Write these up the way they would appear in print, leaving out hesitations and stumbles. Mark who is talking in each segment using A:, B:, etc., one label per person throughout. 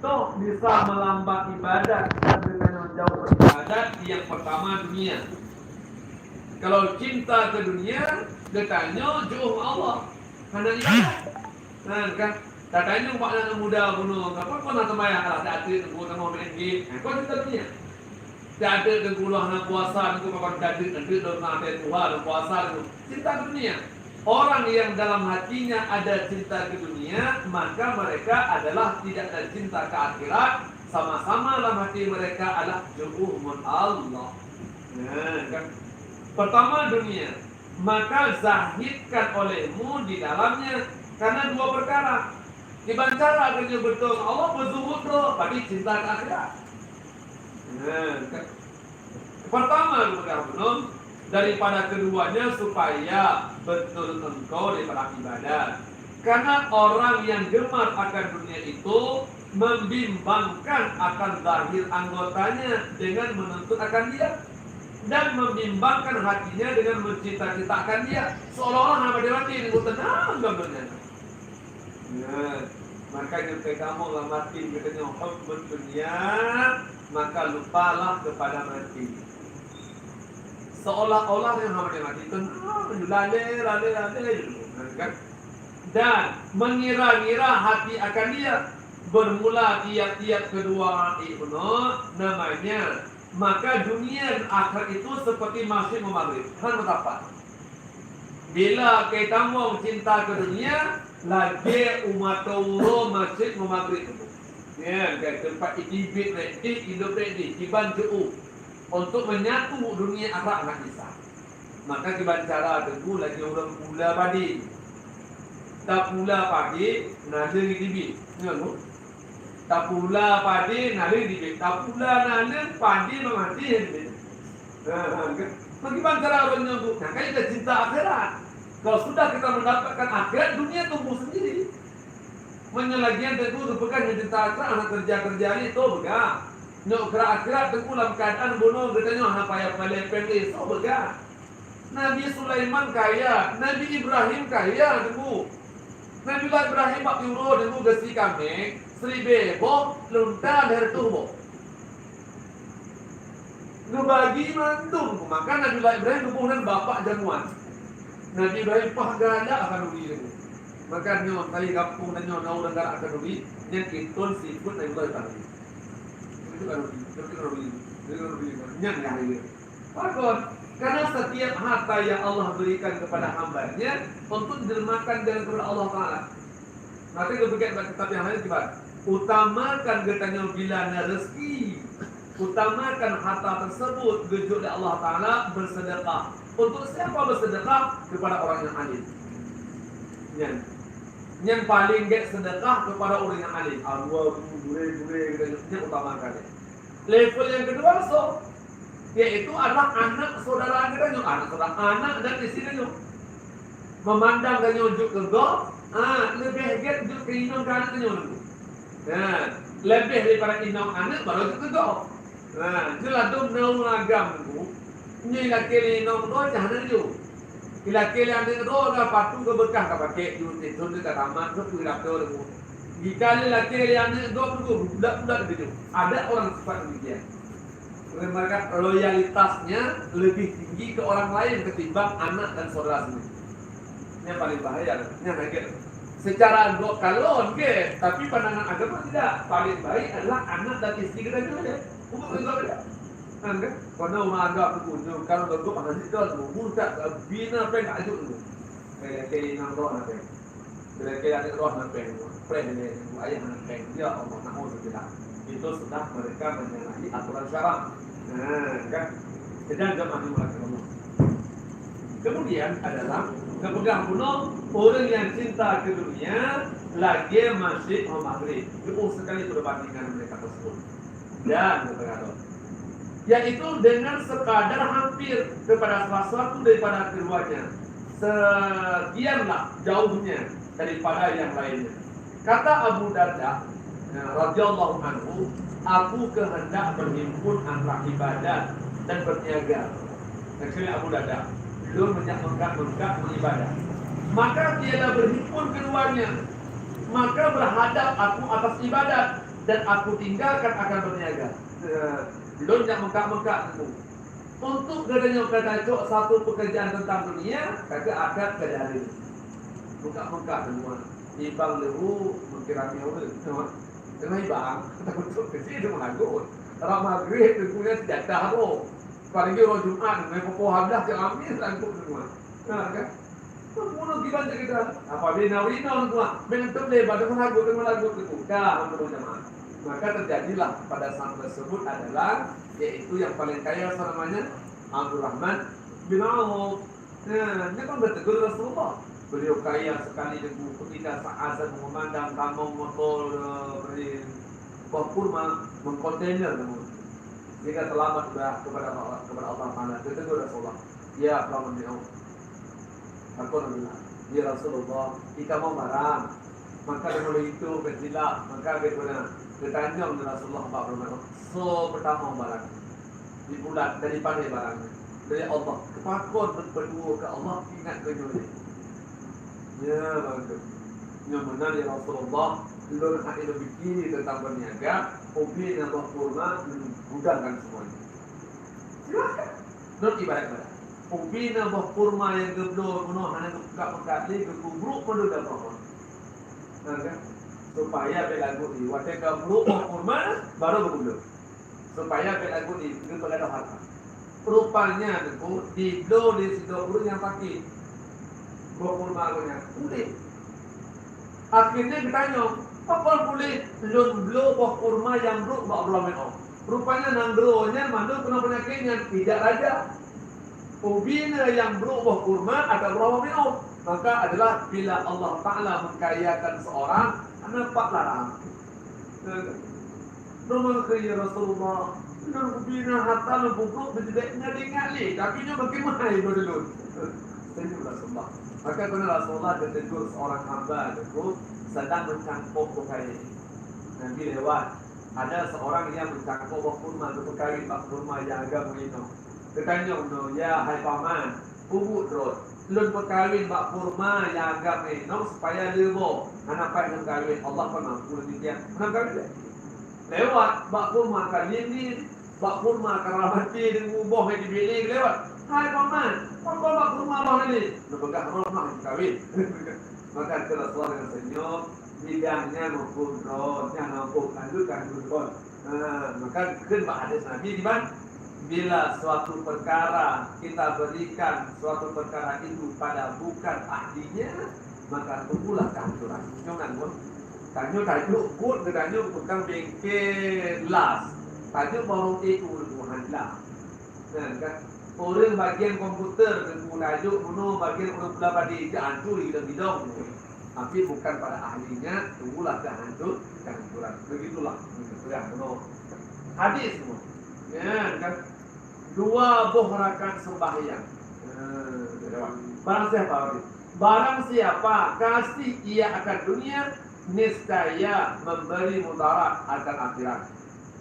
A: untuk bisa melambat ibadat dan dengan jauh beribadat, yang pertama dunia. Kalau cinta ke dunia, katanya jauh Allah. Karena ibadat. Kan? Katanya umpah anak muda bunuh. Apa kau nak sembahyang? Alah, tak ada tengku tengok main game. Kau cinta dunia. Tak ada tengku lah nak puasa, tengku kapan kadir, nanti dah nak ada Tuhan, puasa tengku. Cinta ke dunia. Orang yang dalam hatinya ada cinta ke dunia, maka mereka adalah tidak ada cinta ke akhirat. Sama-sama dalam hati mereka adalah jauh Allah. Kan? Pertama dunia, maka zahidkan olehmu di dalamnya karena dua perkara. Dibancara kerja betul Allah berzuhud loh, tapi cinta ke akhirat. Kan? Pertama perkara belum, daripada keduanya supaya betul engkau daripada ibadat. Karena orang yang gemar akan dunia itu membimbangkan akan zahir anggotanya dengan menuntut akan dia, dan membimbangkan hatinya dengan mencita-citakan dia, seolah-olah nama dia mati dengan tenang gambarnya. Makanya kamu lah mati katanya hubbud dunia, maka lupalah kepada mati. Seolah-olah yang nama dia mati tenang, lale, kan? Dan mengira-ngira hati akan dia. Bermula tiap-tiap kedua ibnu namanya. Maka dunia dan akhirat itu seperti masjid maghrib. Kan betapa? Bila kita mau cinta ke dunia, lagi umat tawuro masjid maghrib itu. Ya, tempat itibit redik hidup redik kiban jauh untuk menyatu dunia akhirat nak bisa. Maka kiban cara tentu lagi orang pula padi. Tak pula padi, nada itibit. Tengok. Tak pula padi, nada itibit. Tak pula nada padi memati. Bagaimana cara menyambut? Nah, kan kita cinta akhirat. Kalau sudah kita mendapatkan akhirat, dunia tumbuh sendiri. Menyelagian tentu bukan cinta akhirat, anak kerja ini itu begang. Nyok akhirat tentu dalam keadaan bunuh, katanya anak payah pendek itu begang. Nabi Sulaiman kaya, Nabi Ibrahim kaya tentu. Nabi Ibrahim pak Yuro tentu gesi kambing, seribe boh, lunta dari tubuh. Ngebagi mantung, maka Nabi Ibrahim kemudian bapak jamuan. Nabi Ibrahim pahgala akan duri itu. Maka nyo kali kampung dan nyo nau negara akan duri, nyen kitun siput Nabi Ibrahim. Itu kan duri, nyen hari. Pakon, karena setiap harta yang Allah berikan kepada hambanya untuk didermakan dengan kepada Allah Taala. Nanti kebegian kitab yang lain gimana? Utamakan getanya bila rezeki. Utamakan harta tersebut gejuk oleh Allah Ta'ala bersedekah. Untuk siapa bersedekah? Kepada orang yang alim. Yang paling get sedekah kepada orang yang alim. Allah bure yang utamakan. Level yang kedua yaitu adalah anak saudara kita, anak dan istri kita. Memandang dan nyujuk ke go, lebih get juk ke inong anak kita. Lebih daripada inong anak baru juk ke go. Jelas tu menau agam tu. Ni laki inong tu jangan ju. Laki anak tu dah patuh ke bekah ke pakai ju itu ke tamat ke pirap tu. Jika laki anak tu budak-budak begitu. Ada orang sifat demikian. Mereka loyalitasnya lebih tinggi ke orang lain ketimbang anak dan saudara sendiri. Ini yang paling bahaya. Ini yang baik. Secara kalon ke, tapi pandangan agama tidak. Paling baik adalah anak dan istri kita juga. Bukan juga beda. Kan? Karena rumah agak berkunjung, kalau berguk anak itu mudah bina peng ajuk tu. Kayak nang roh nak peng. Kayak roh nak peng. Peng ni ayah nak peng. Ya Allah nak mau tidak. Itu sudah mereka menyalahi aturan syara. Kan? Sedang jemaah melakukan. Kemudian adalah orang yang cinta ke dunia lagi masjid maghrib. Jauh sekali perbandingan mereka tersebut. Dan yaitu dengan sekadar hampir kepada salah satu daripada keduanya. Sekianlah jauhnya daripada yang lainnya. Kata Abu Darda radhiyallahu anhu, aku kehendak berhimpun antara ibadah dan berniaga. Maksudnya Abu Darda belum menggak beribadah. Maka tiada berhimpun keduanya. Maka berhadap aku atas ibadat. dan aku tinggalkan akan berniaga. Belum yang mengkak-mengkak itu. Untuk gadanya kata cok satu pekerjaan tentang dunia, kata akan kerja ini. Mengkak-mengkak semua. Ibang lehu mengkirami orang semua. Kena ibang, untuk kecil itu mengagut. Orang maghrib itu punya senjata tu. Paling dia orang Jumat, mereka pohamdah yang ambil sangkut semua. Nah kan? Semua kita kita. Apabila nawina semua, menentuk lebar dengan lagu itu. Dah untuk jemaah. Maka terjadilah pada saat tersebut adalah yaitu yang paling kaya namanya Abdul Rahman bin Auf. Nah, dia kan bertegur Rasulullah. Beliau kaya sekali dengan ketika azan memandang kampung motor beri buah kurma mengkontainer namun jika selamat sudah kepada Allah Taala. Bertegur Rasulullah. Ya Rahman bin Auf. Aku bilang, ya Rasulullah, jika mau barang, maka kalau itu kecilak, maka bagaimana? Bertanjung dengan Rasulullah SAW. So pertama barang di bulan daripada barangnya dari Allah. Kepakon berdua ke Allah ingat ke dunia. Ya bagus. Yang benar ya Rasulullah. Lur hak itu begini tentang berniaga. Ubi dan buah kurma mudahkan semuanya. Silakan. Lur ibarat-ibarat. Ubi dan buah kurma yang geblor penuh hanya buka-buka li kekubruk penuh dan pohon. Nah kan? Supaya belagu di wadah kamu kurma baru bergulung supaya belagu di itu berada harta rupanya itu di do di situ guru yang pakai kurma gunya boleh akhirnya ditanya apa boleh belum kurma yang bro belum rupanya nang dronya mandu kena penyakitnya tidak raja ubina yang bro kurma atau belum maka adalah bila Allah Ta'ala mengkayakan seorang nampak larang. Rumah kaya Rasulullah Nang bina hatta nabukuk Menjadinya dengali Kakinya makin mahal dulu Ini Rasulullah Maka kena Rasulullah Ketegur seorang hamba itu sedang mencangkuk kaya ini Nanti lewat Ada seorang yang mencangkuk kurma Untuk kari pak kurma yang agak minum Ketanya ya hai paman Kubut terus Lun berkahwin bak kurma yang agak minum supaya lebo. Anak pai nak kahwin Allah pun mampu demikian. Nak kahwin lewat bak kurma kahwin ni, bak kurma karamati dengan ubah di bilik lewat. Hai paman, apa bak kurma Allah ni? Nak pegang rumah kahwin. Maka Rasulullah dengan senyum, bidangnya maupun rohnya maupun lanjutkan dulu. Maka kan bak hadis Nabi di mana? Bila suatu perkara kita berikan suatu perkara itu pada bukan ahlinya, maka tunggulah kehancuran. Jangan pun. Tajuk pun tajuk bukan bengkel las. Tajuk baru itu Tuhan lah. Kan? Orang bagian komputer dengan tajuk bunuh bagian orang pula pada hancur di bidang. Tapi bukan pada ahlinya, tunggulah kehancuran. Begitulah. Sudah penuh. Hadis semua. Ya, kan? 2 buah rakaat sembahyang. Barang siapa kasih ia akan dunia, niscaya memberi mudarat akan akhirat.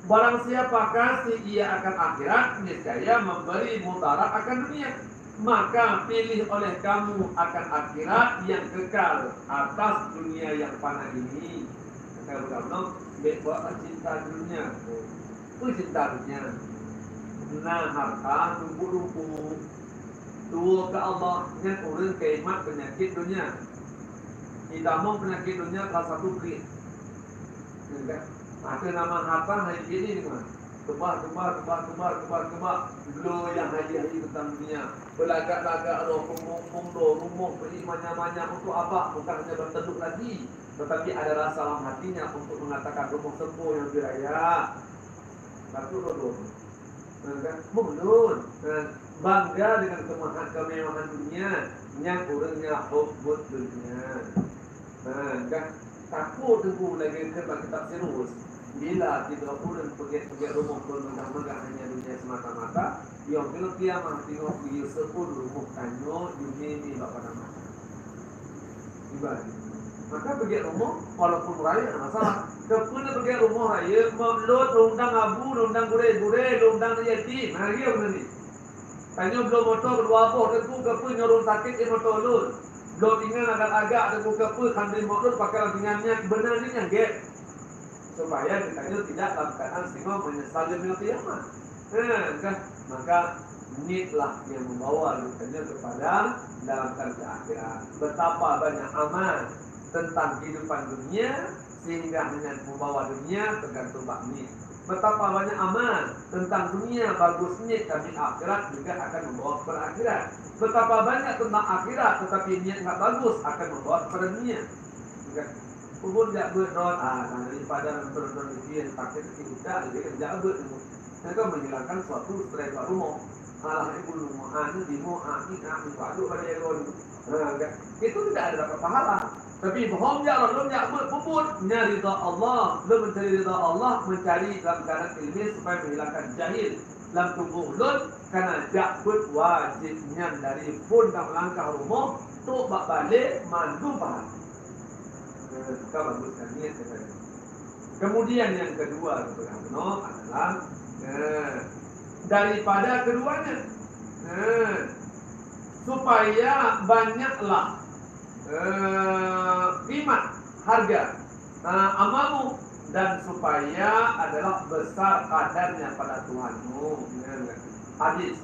A: Barang siapa kasih ia akan akhirat, niscaya memberi mudarat akan dunia. Maka pilih oleh kamu akan akhirat yang kekal atas dunia yang fana ini. Kalau buat cinta dunia, itu cinta dunia. Nah harta lumpuh-lumpuh tua ke Allah yang orang kemat penyakit dunia. Tidak mau penyakit dunia salah satu kris. Ada nama harta hari ini ni mah. Kebal. Belum yang haji tentang dunia. Belagak-lagak roh rumah beri banyak-banyak untuk apa? Bukan hanya berteduk lagi, tetapi ada rasa dalam hatinya untuk mengatakan rumah sembuh yang diraya. Satu roh. Mulun bangga dengan kemewahan dunia yang kurangnya hubbud dunia. Kan takut tunggu lagi kerana kita serius. Bila kita kurang pergi rumah megah hanya dunia semata-mata, yang bila kiamat tengok dia sepuluh rumah kanyo dunia ni bapa nama. Ibarat. Maka pergi rumah walaupun raya ada masalah. Kepuna pergi rumah raya memelot undang abu, undang gure, undang yatim. Nah dia benar ni. Tanya belum motor kedua apa, tentu kepun nyorong sakit di motor lur. Belum tinggal agak-agak tentu kepun sambil motor pakai tinggalnya benar ni yang get. supaya kita itu tidak dalam keadaan semua menyesal di yaumil qiyamah. Kan? Maka niatlah yang membawa kita kepada dalam kerja akhirat. Betapa banyak amal tentang kehidupan dunia sehingga hanya membawa dunia tergantung niat. Betapa banyak amal tentang dunia bagus niat, tapi akhirat juga akan membawa kepada akhirat. Betapa banyak tentang akhirat tetapi niat tak bagus akan membawa kepada dunia. Kubur jak bernon daripada bernon yang pakai tidak lebih kerja bernu. Mereka menghilangkan suatu stres rumah. Alah ibu rumah di padu pada eron. Itu tidak ada dapat pahala. Tapi bohong ya Allah ya berpuput nyari ridha Allah, lu mencari ridha Allah, mencari dalam keadaan ilmu supaya menghilangkan jahil. Dalam tubuh ulun karena jakbut wajibnya dari pun dalam langkah rumah tu bak balik mandu pahala. Kita baguskan niat kita. Kemudian yang kedua adalah daripada keduanya supaya banyaklah qimah harga amalmu dan supaya adalah besar kadarnya pada Tuhanmu. Hadis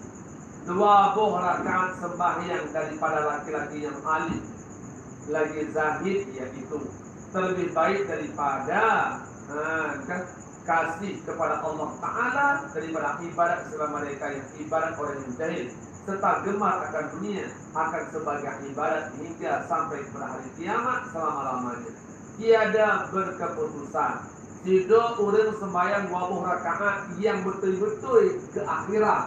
A: 20 rakaat sembahyang daripada laki-laki yang alim lagi zahid, yaitu terlebih baik daripada kasih kepada Allah Ta'ala daripada ibadat selama mereka yang ibadat orang yang jahil serta gemar akan dunia akan sebagai ibadat hingga sampai kepada hari kiamat selama-lamanya. Tiada berkeputusan tidak orang sembahyang 20 rakaat yang betul-betul ke akhirat,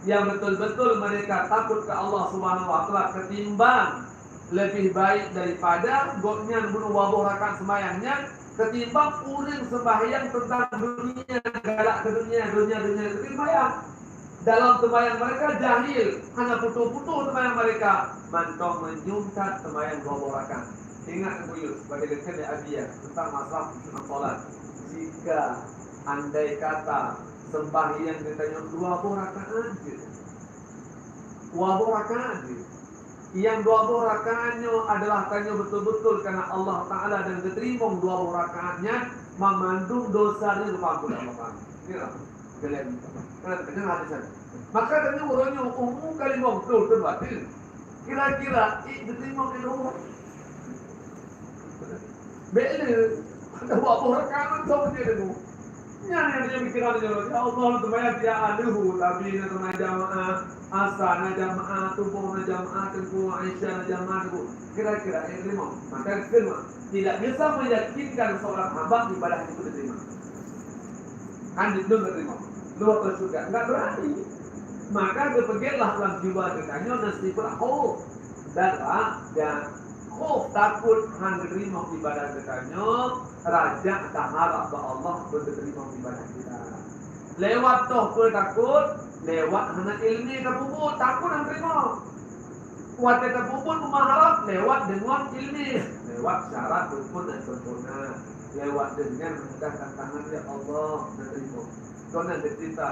A: yang betul-betul mereka takut ke Allah Subhanahu wa Ta'ala, ketimbang lebih baik daripada gotnya bunuh 20 rakaat sembahyangnya ketimbang orang sembahyang tentang dunia, galak ke dunia sembahyang. Dalam sembahyang mereka jahil, hanya putus-putus sembahyang mereka. Mantau menyungkat sembahyang 20 rakaat. Ingat buyut sebagai dekat Abiyah tentang masalah sunnah solat. Jika andai kata sembahyang ditanya 20 rakaat aja, 20 rakaat aja. Yang 20 rakaatnya adalah tanya betul-betul karena Allah Ta'ala dan keterima 20 rakaatnya memandung dosa dia lupa ampun Allah. Inilah kalian. Kalian hadisan. Maka tanya orangnya umum kali betul batil. Kira-kira diterima ke rumah. Bela ada 20 rakaat sama dia dulu. Yang dia pikiran dia, ya Allah sembahyang dia aduh tapi na sembahyang jamaah asana jamaah tubuh jamaah tengku Aisyah jamaah itu kira-kira yang terima. Maka firman tidak bisa meyakinkan seorang hamba ibadah itu diterima. Kan itu diterima. Luar ke surga enggak berani. Maka kepegetlah dalam jiwa dekanya nasibul khauf dan khauf takut hang terima ibadah dekanya raja tak harap bahwa Allah berterima ibadah kita. Lewat toh takut, lewat hana ilmi terpuput takut hang terima. Kuat terpuput mengharap lewat dengan ilmi, lewat syarat rukun dan sempurna, lewat dengan menggunakan tangan ya Allah terima. Kena cerita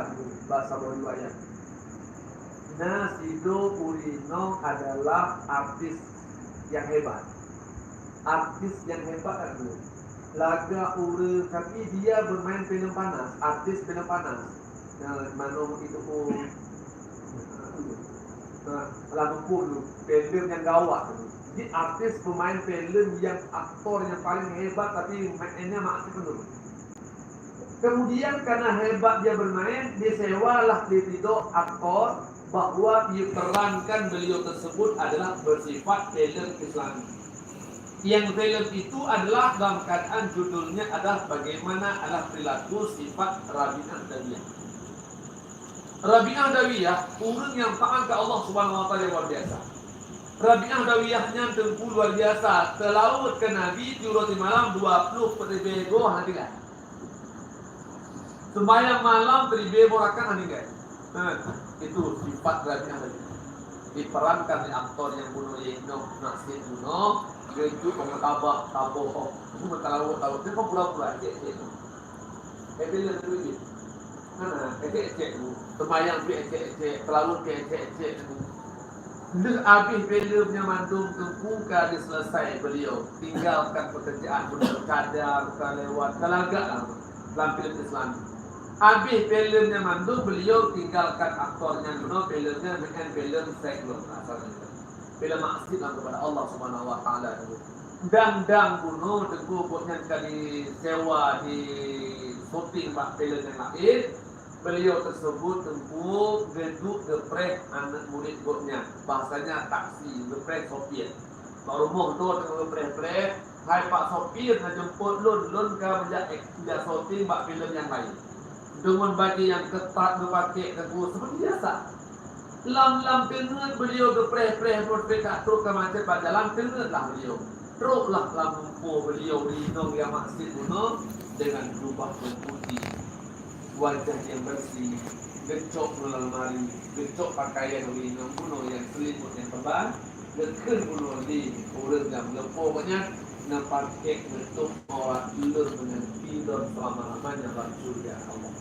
A: bahasa riwayat. Nasido Urino adalah artis yang hebat. Artis yang hebat itu laga ure, tapi dia bermain film panas, artis film panas. Mana itu lagu dulu, film yang gawat. Jadi artis pemain film yang aktor yang paling hebat, tapi mainnya masih penuh. Kemudian karena hebat dia bermain, disewalah ditido aktor bahwa dia perankan beliau tersebut adalah bersifat film Islami. Yang film itu adalah dalam keadaan judulnya adalah bagaimana adalah perilaku sifat Rabi'ah Dawiyah. Rabi'ah Dawiyah orang yang taat ke Allah Subhanahu wa Ta'ala luar biasa. Rabi'ah Dawiyahnya tempuh luar biasa. Terlaut ke Nabi di roti malam 20 peribu hadirat. Sembahyang malam 1000 rakaat hadirat. Itu sifat Rabi'ah Dawiyah. Diperankan oleh aktor yang bunuh Yeno Nasir bunuh itu pengetahuan taboh cuma kalau dia kok pura-pura cek itu dia lebih mana cek itu sembahyang cek terlalu cek Habis filmnya mandung tengku kan dia selesai beliau tinggalkan pekerjaan bercadar lewat telaga dalam film Islam. Habis filmnya mandung beliau tinggalkan aktornya dulu filmnya dengan film secular asalnya. Film maksiat kepada Allah Subhanahu Wa Taala dulu. Dang bunuh tengku pokoknya kali sewa di syuting pak film yang lain. Beliau tersebut tempuh geduk geprek anak murid gurnya. Bahasanya taksi, geprek sopir. Pak rumah tu tengah geprek-geprek. Hai Pak sopir nak jemput lun ke menjak syuting pak filem yang lain. Dengan baju yang ketat berpakai teguh seperti biasa. Lam tengah beliau geprek-geprek geprek truk ke macet pak jalan tengah lah beliau. Truklah lampu beliau rinong yang maksud bunuh dengan jubah putih. Wajah yang bersih, gecok melalui, gecok pakaian yang bunuh yang selimut yang tebal, geken bunuh di urut yang pokoknya nampak bentuk orang tidur dengan tidur selama-lamanya dalam surga Allah.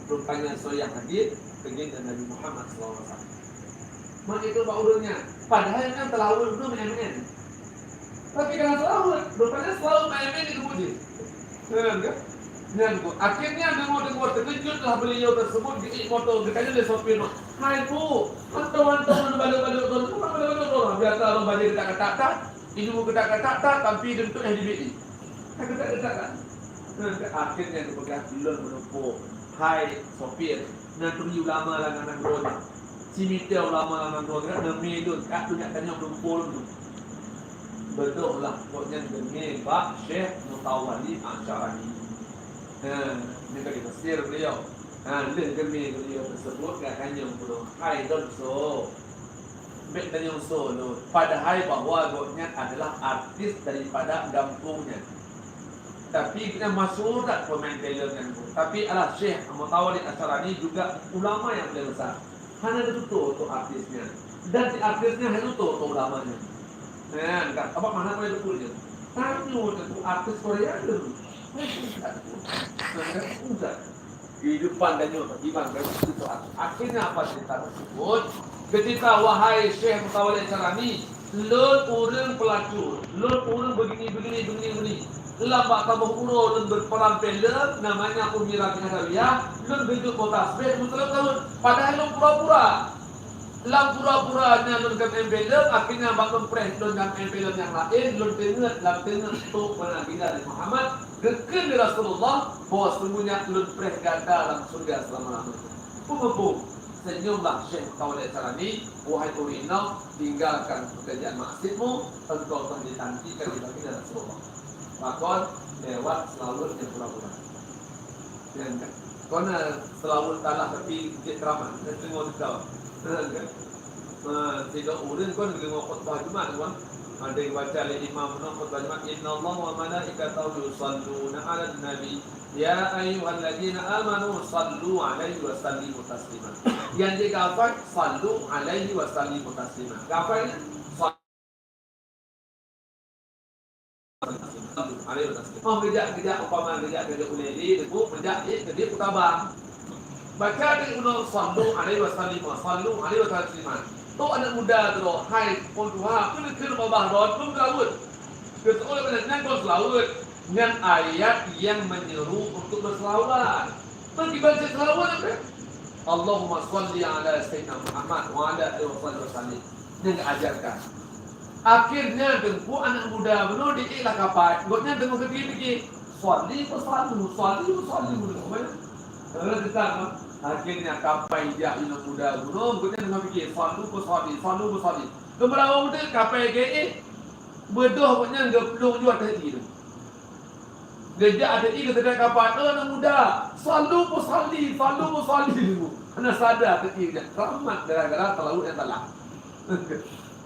A: Rupanya soya hadir dengan Nabi Muhammad SAW. Maka itu pak urutnya, padahal kan terlalu belum MN. Tapi karena selalu, rupanya selalu MN itu puji. Kan? Akhirnya dengar terkejutlah beliau tersebut di motor dekatnya dia sopir. Hai bu, mantau balik biasa orang balik kata-kata, ini mau kata-kata tapi bentuknya di BI. Kata-kata. Akhirnya dipegang belum menumpuk. Hai sopir, nanti ulama lah dengan roda. Cimita ulama dengan roda, demi itu kat tu nak tanya menumpuk tu. Betul lah, pokoknya demi Pak Syekh Mutawali Asy'ari. Ini tadi tafsir beliau. Demi beliau tersebut katanya beliau, hai donso, betanya solo. Padahal bahwa goknya adalah artis daripada kampungnya. Tapi kita masuk tak pemain film yang itu. Tapi adalah Syekh Mutawali Asy'ari juga ulama yang besar. Hanya itu tu artisnya. Dan si artisnya hanya itu tu ulamanya. Apa mana kau itu punya? Tanya tu artis Korea dulu. Kehidupan dan iman itu akhirnya apa cerita tersebut ketika wahai Syekh Mutawali Asy'ari lun urang pelacur lun urang begini lambat tambah urang berperan film namanya Umira bin Hawiyah lun bentuk tasbih betul padahal lun pura-pura pura-puranya lun kan film akhirnya bangun press lun kan film yang lain lun tengah tu Nabi Muhammad Geken di Rasulullah bahwa sesungguhnya lun preh gada dalam surga selama-lamanya. Pengebuk senyumlah Syekh Mutawali Asy'ari, wahai Urino, tinggalkan pekerjaan maksiatmu, engkau telah ditantikan di baginda Rasulullah. Maka lewat selalu yang pura-pura. Karena selalu kalah tapi ceramah, tengok tahu. Tiga urang kau dengar khutbah Jumat kan? Ada yang baca oleh Imam Khutbah Jumat, Inna Allah wa malaikatahu yusalluna 'alan nabi ya ayyuhalladzina amanu sallu 'alaihi wa sallimu taslima. Yang dikafir sallu 'alaihi wa sallimu taslima. Kafir sallu 'alaihi wa sallimu. Oh kerja umpama kerja ulili debu kerja dia kutabang. Baca di uno sallu 'alaihi wa taslima. Tu anak muda tu, hai pun Tuhan, kena babah rod, pun selawat. Kesoalan benar pun selawat. Dengan ayat yang menyeru untuk berselawat. Pergi baca selawat apa? Allahumma salli ala Sayyidina Muhammad wa ala alihi wa sallim. Yang ajarkan. Akhirnya tengku anak muda benar diiklah kapai. Gotnya tengok pergi. Salli. Kalau kita akhirnya kapai dia ina muda gunung, kita dengan fikir salu bersalli. Kemudian kita kapai ke berdoa punya belum jual tadi tu. Dia ada tiga kedai kapai anak muda, salu bersalli dulu. Karena sadar ketika keramat gara-gara terlalu yang telah.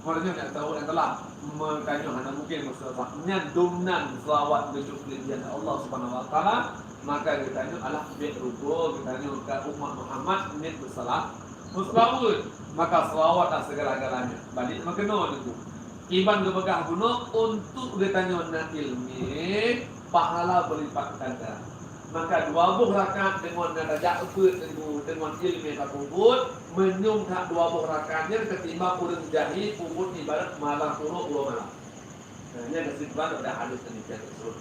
A: Maknanya yang tahu yang telah makanya hanya mungkin maksudnya dominan selawat bersyukur kepada Allah Subhanahu Wa Taala. Maka ditanya Allah berruku, ditanya ke umat Muhammad net bersalat, berselawat, maka selawatlah segala-galanya. Balik makna itu. Iban gebegah gunung untuk ditanya nak ilmi, pahala berlipat ganda. Maka 20 rakaat dengan darajat uput dengan ilmu kabut menyung tak 20 rakaatnya ketimbang urang jahil ubud ibarat malam turun 2 malam. Nah, ini kesimpulan pada hadis demikian tersebut.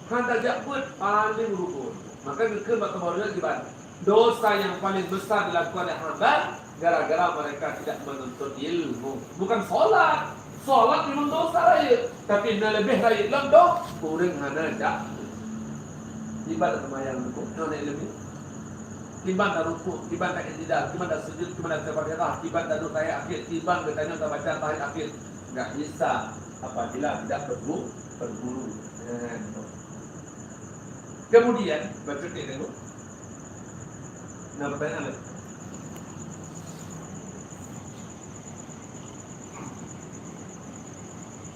A: Kan darajat uput paling rukun. Maka ke bahawa ibarat dosa yang paling besar dilakukan oleh hamba gara-gara mereka tidak menuntut ilmu. Bukan solat. Solat memang dosa raya, tapi lebih raya dalam doa urang hana jak ibadat semayang rukuk, nona ilmu. Timbang dah rukuk, timbang dah i'tidal, timbang dah sujud, timbang dah Al-Fatihah, timbang dah doa tahiyat akhir, timbang bertanya tak baca tahiyat akhir. Enggak bisa apabila tidak berburu. Kemudian berikutnya dulu. Nah, pertanyaan lagi.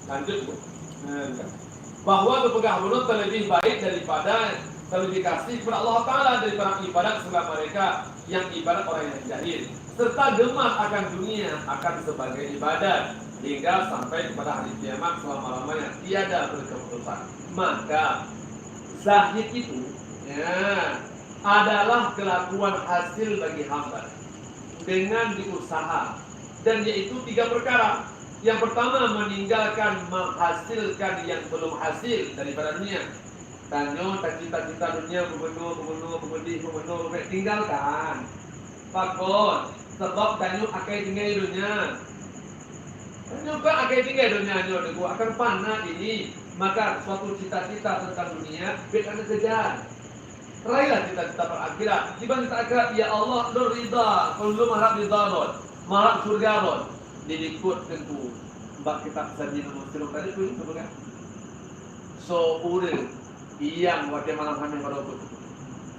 A: Lanjut, Bu. Bahwa berpegang mulut lebih baik daripada kualifikasi kepada Allah Ta'ala daripada ibadat sebelah mereka yang ibadat orang yang jahil, serta gemar akan dunia akan sebagai ibadat hingga sampai kepada hari kiamat selama-lamanya tiada berkeputusan. Maka zahid itu adalah kelakuan hasil bagi hamba dengan diusaha, dan yaitu 3 perkara. Yang pertama, meninggalkan menghasilkan yang belum hasil daripada dunia. Tanya tak cita-cita dunia bebenur, tinggalkan. Fakot, sebab tanya akai tinggal dunia. Tanya kan akai tinggal dunia nyo akan panah ini. Maka suatu cita-cita tentang dunia biar anda kejar. Raihlah cita-cita berakhirat. Dibanding akhirat, ya Allah dur ridha, kalau belum harap ridha rod, harap surga rod. Diikut tentu bab kitab saji muslim tadi tu kan. So urang yang waktu malam kami baru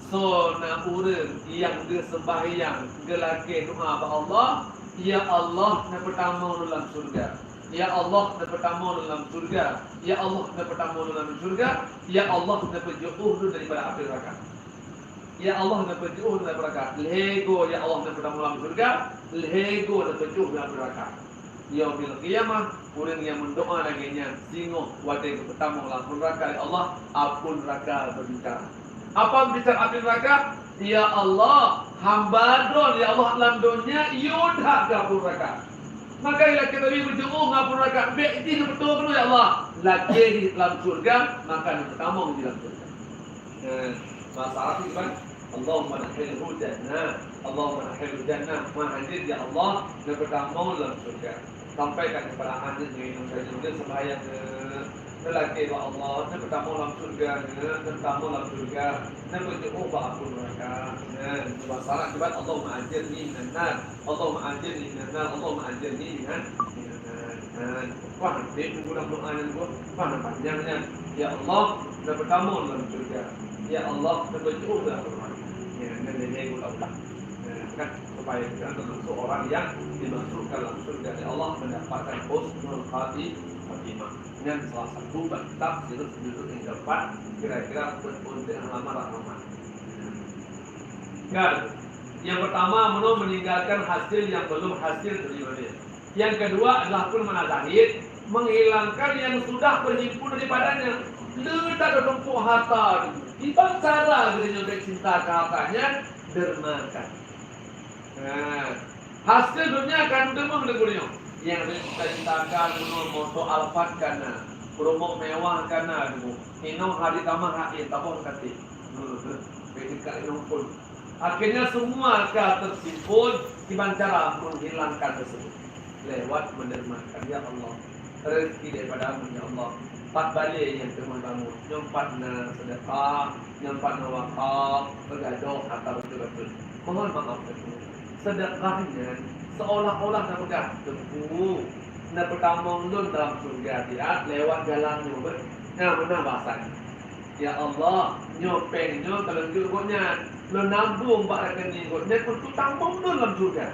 A: so na urang yang dia sembahyang gelake doa ba Allah, ya Allah na pertama dalam surga, ya Allah na pertama dalam surga, ya Allah na pertama dalam surga, ya Allah na penjauh daripada api neraka, ya Allah na penjauh daripada neraka. Lego ya Allah na pertama dalam surga, lego na penjauh dalam neraka. Yaumil qiyamah, orang yang mendoa laginya singguh wadai pertama dalam neraka Allah, apun neraka berbicara. Apa bicara api neraka? Ya Allah, hamba don ya Allah dalam dunia yudha ke neraka. Maka bila kita berdoa ngapun neraka, baik ini betul ya Allah. Lagi di dalam surga, maka yang pertama di dalam surga. Masalah itu kan Allahumma nahilhu jannah, Allahumma nahilhu jannah. Mahadir ya Allah, yang pertama dalam surga. Sampaikan kepada anda dengan saja sembahyang lelaki wa Allah, yang pertama dalam surga, yang pertama dalam surga, yang berjauh ba'afu mereka. Masalah akibat Allahumma ajirni minan nar, Allahumma ajirni minan nar, Allahumma ajirni minan nar. Wah, nanti guna doa yang gua, wah panjangnya. Ya Allah, yang pertama dalam surga, ya Allah, yang berjauh ba'afu mereka. Dan ini gua ulang. Kan supaya kita termasuk orang yang dimasukkan dalam surga oleh Allah, mendapatkan husnul khatimah. Dengan salah satu kitab sudut yang keempat, kira-kira untuk halaman Rahman. Kan? Yang pertama, meninggalkan hasil yang belum hasil dari dunia. Yang kedua adalah pun manazahid, menghilangkan yang sudah berhimpun daripadanya. Letak ada tempuh harta, ibang cara dirinya untuk cinta ke hartanya, dermakan. Hasil dunia akan demam dengan yang cita-citakan menurut moto alfat kana, promo mewah kana, inong hari tamah hakin tabung kati, begitu inong pun. Akhirnya semua akan tersimpul dengan cara menghilangkan tersebut lewat mendermakan ya Allah, rezeki daripada ya Allah. 4 balik yang bangun, yang 4 na sedekah, yang 4 na wakaf, bergaduh atau betul-betul. Mohon maaf sedekahnya seolah-olah nak pegang tepu nak pertama lun dalam surga dia lewat jalan nyobet. Nah, mana bahasanya? Ya Allah, nyopeng nyo kalau juruknya lo nambung pak rekening gotnya untuk tambung lun dalam surga.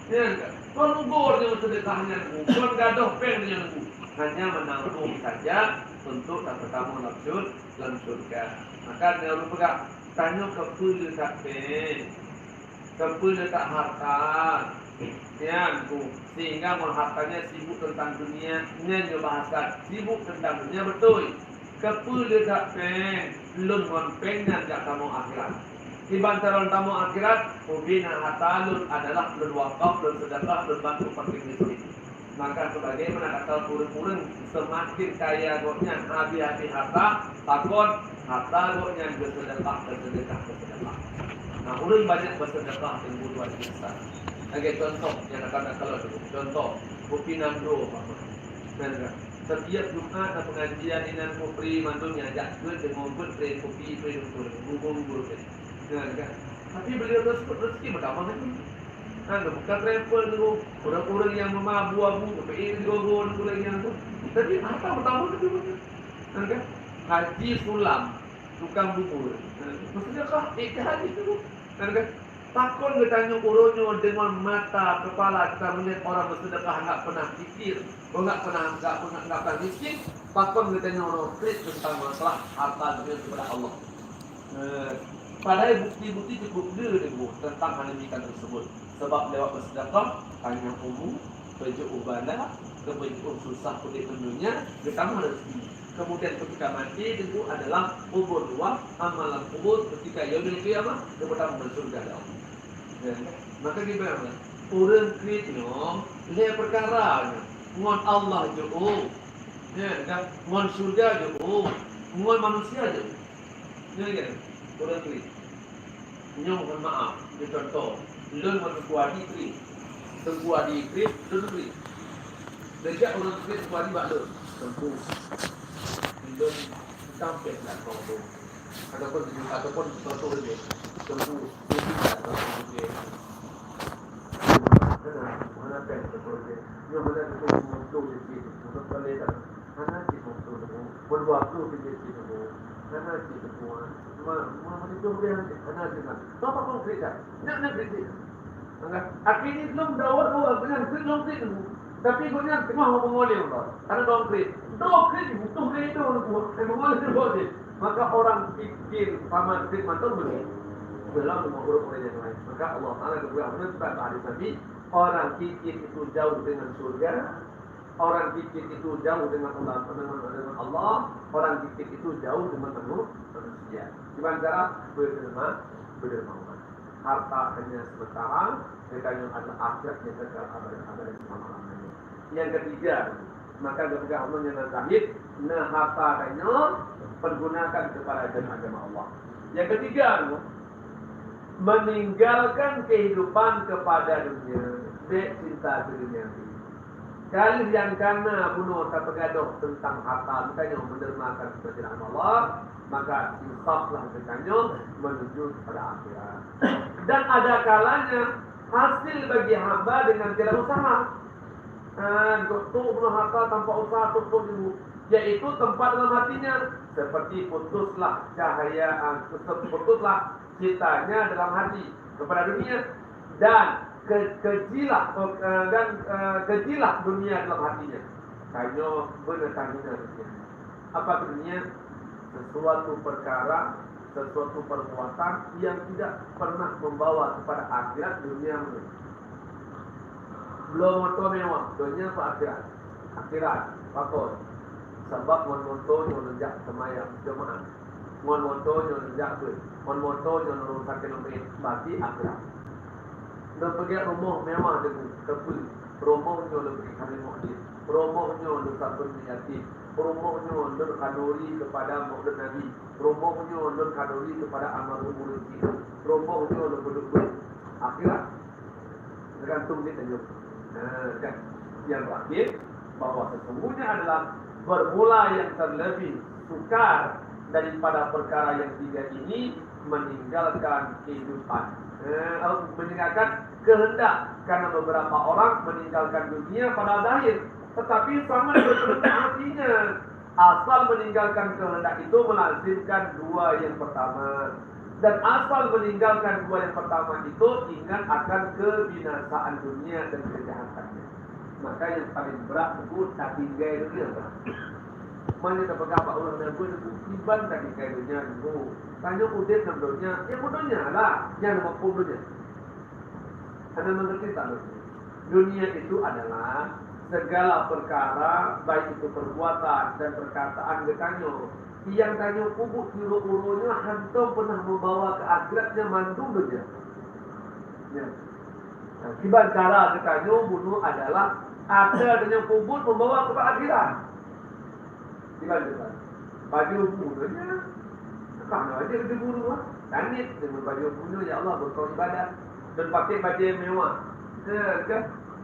A: Ya enggak? Kalau gor yang sedekahnya, kalau gadoh peng yang hanya menanggung saja untuk tak pertama dalam surga. Maka dia perlu pegang tanya ke puluh kape. Kepul letak harta, ya, sehingga hartanya sibuk tentang dunia. Ini yang bahasa sibuk tentang dunia betul. Kepul letak peng, lun ngon pengen jak tamu akhirat. Ibantaran tamu akhirat, ubina hatalun adalah lun wakaf, lun sedekah, lun bantu fakir miskin. Maka sebagaimana kata kurang-kurang semakin kaya goknya hati-hati harta, takut harta goknya bersedekah. Nah, urang banyak bersedekah yang butuh kita. Lagi contoh yang akan kalau dulu. Contoh, kopi nando apa? Setiap Jumat ada pengajian inan kopri mantu nyajak duit dengan ngumpul pre kopi pre ngumpul kan. Tapi beliau tersebut rezeki berapa kan? Bukan travel tu, orang-orang yang memabu-abu, kepein digogon, orang yang tu. Tapi apa bertambah tu kan? Haji sulam, tukang bubur. Maksudnya kah? Haji tu kan? Takut kita tanya uronyo dengan mata kepala kita melihat orang bersedekah enggak pernah fikir, enggak pernah miskin. Takut kita tanya orang kris tentang masalah harta dunia kepada Allah. Padahal bukti-bukti cukup dulu tentang hal demikian tersebut. Sebab lewat bersedekah, tanya umum, kerja ubala, kebencian susah kulit dunia, ditambah rezeki. Kemudian ketika mati itu adalah kubur dua, amalan kubur ketika yaumil qiyamah kepada bersurga Allah. Maka gimana? Orang kritnya, dia perkara ngon Allah jauh, kan? Ngon surga jauh, ngon manusia jauh. Kan? Orang krit. Mohon maaf, dia contoh. Lun menguadi krit, tengkuadi krit, lun krit. Sejak orang krit tengkuadi bakdo, tempuh. Lun sampai nak kau ataupun contoh dia, tempuh. Mana pen betul dia. Dia mana tu muncul di situ. Untuk pelita. Mana si muncul tu. Berwaktu di situ. Mana si tu. Mana itu dia. Mana si mana. Apa konkret dah? Nak kritik. Akhirnya belum dawat tu. Dengan belum kritik tu. Tapi punya tengah mengoleh orang. Karena konkret. Konkret butuh dia itu. Mengoleh tu. Maka orang fikir sama kritik mantul boleh. Dalam mengukur orang yang lain. Maka Allah Ta'ala juga menentang hadis Nabi, orang fikir itu jauh dengan surga, orang fikir itu jauh dengan Allah, orang fikir itu jauh dengan manusia. Dengan cara berdermawan. Harta hanya sementara, yang adalah akhirnya kekal abadi selama-lamanya. Yang ketiga, maka ketika Allah yang nazahid, harta hanya pergunakan kepada agama Allah. Yang ketiga, meninggalkan kehidupan kepada dunia, cinta dunia. Kali yang karena bunuh tak bergaduh tentang harta, makanya mendermakan kerajaan Allah, maka insaflah makanya menuju pada akhirat. Dan ada kalanya hasil bagi hamba dengan tidak usaha. Untuk bunuh harta tanpa usaha tutup dulu, yaitu tempat dalam hatinya seperti putuslah cahaya, putuslah cintanya dalam hati kepada dunia dan kejilah dunia dalam hatinya. Kayo benar-benar dunia. Apa dunia? Sesuatu perkara, sesuatu perbuatan yang tidak pernah membawa kepada akhirat dunia. Belum motor mewah, dunia apa akhirat? Akhirat, pakot. Sebab motor yang menjak semayang jemaah. Motor yang menjak tu. Motor yang merusakan nombor berarti akhirat. Dan pergi rumah mewah dengan tepul. Rumahnya lebih kami mu'min. Rumahnya lebih sabun yatim. Rumahnya lebih kanuri kepada mu'min Nabi. Rumahnya lebih kanuri kepada amal umur kita. Rumahnya lebih berdua. Akhirat. Tergantung dia tunjuk. Dan yang terakhir, bahawa sesungguhnya adalah bermula yang terlebih sukar daripada perkara yang tiga ini meninggalkan kehidupan, meninggalkan kehendak. Karena beberapa orang meninggalkan dunia pada zahir, tetapi sangat berkehendak hatinya. Asal meninggalkan kehendak itu melazimkan dua yang pertama. Dan asal meninggalkan dua yang pertama itu ingat akan kebinasaan dunia dan kejahatannya. Maka yang paling berat itu tak tinggal dunia. Mana tak pegang pak orang dan pun tiban tak tinggal dunia itu. Tanya udit dalam dunia, ya bodohnya lah. Yang mampu dunia. Anda mengerti tak dunia? Dunia itu adalah segala perkara, baik itu perbuatan dan perkataan bertanya Yang tanya kubur uro-uronya hantu pernah membawa ke akhiratnya mandu saja. Ya. Nah, kibar cara katanya bunuh adalah ada dengan kubur membawa ke akhirat. Kibar cara. Baju bunuhnya, kalau aja kita bunuh, tanit dengan baju bunuh ya Allah berkau ibadat dan pakai baju yang mewah. Kan?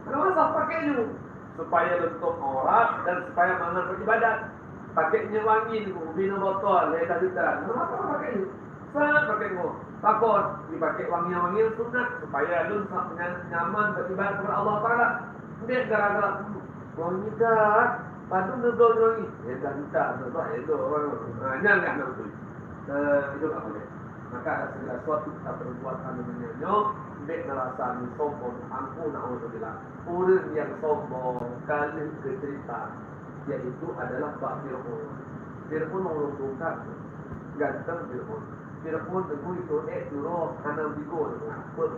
A: Kenapa pakai itu? Supaya untuk aurat dan supaya mana beribadat. Pakainya wangi tu, bina botol, leta juta. Kenapa pakai itu? Sangat pakai itu. Takut dipakai wangi-wangi sunat supaya lu nyaman beribadat kepada Allah Taala. Dia gara-gara wangi dah, padu nudul wangi. Leta juta, itu jangan nanti. Itu apa boleh? Maka ada segala sesuatu kita berbuat menyanyo, dia merasa sombong, ampun na'udzubillah. Orang yang sombong kali cerita, yaitu adalah Pak Fir'aun. Fir'aun menguntungkan, ganteng Fir'aun. Fir'aun teguh itu dulu, kanan bigo,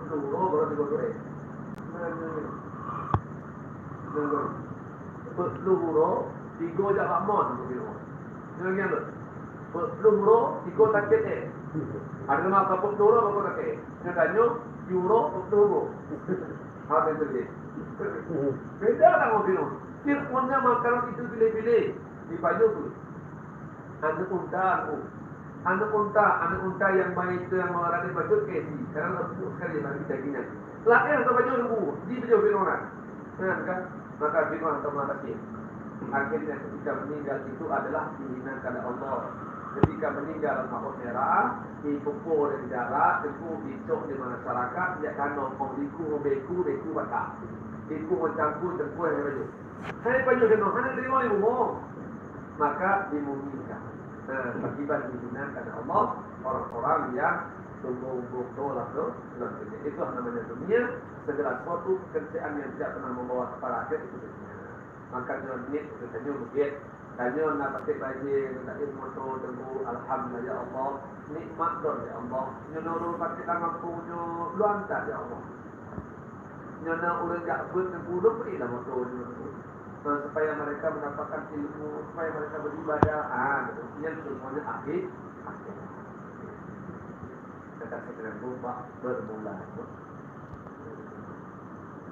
A: dulu baru bigo tu dulu, bigo jaga mon Fir'aun. Jangan lu. Dulu, bigo takut ada nama kapuk dulu baru pakai. Katanya euro dulu. Apa itu dia? Beda tak mau bilang. Fir'aunnya makanan itu pilih-pilih di baju tu. Anak unta yang baik itu yang mengarah di baju kesi. Karena lebih sekali bagi dagingnya. Lahir atau baju lembu di baju Fir'aun. Kan? Maka Fir'aun atau mengatakan akhirnya ketika meninggal itu adalah dihina kepada Allah. Ketika meninggal makhluk merah, dipukul dari darat, tentu dicok di masyarakat, dia kan nombong beku batak. Beku mencampur tengkuh yang baju. Hai baju kena, hanya terima ibu mau. Maka dimumikan. Akibat dihina karena Allah, orang-orang yang tunggu tolak tu, itu namanya dunia. Segala suatu pekerjaan yang tidak pernah membawa kepada akhir itu dunia. Maka jangan niat, katanya begitu. Tanya nak pakai baju, tak ada motor, tunggu. Alhamdulillah ya Allah, nikmat dor ya Allah. Nyono pakai tangan punya luantar ya Allah. Nyono orang tak bertemu berilah motor nyono. Supaya mereka mendapatkan ilmu, supaya mereka beribadah. Yang semuanya akhir. Kata sekarang bermula.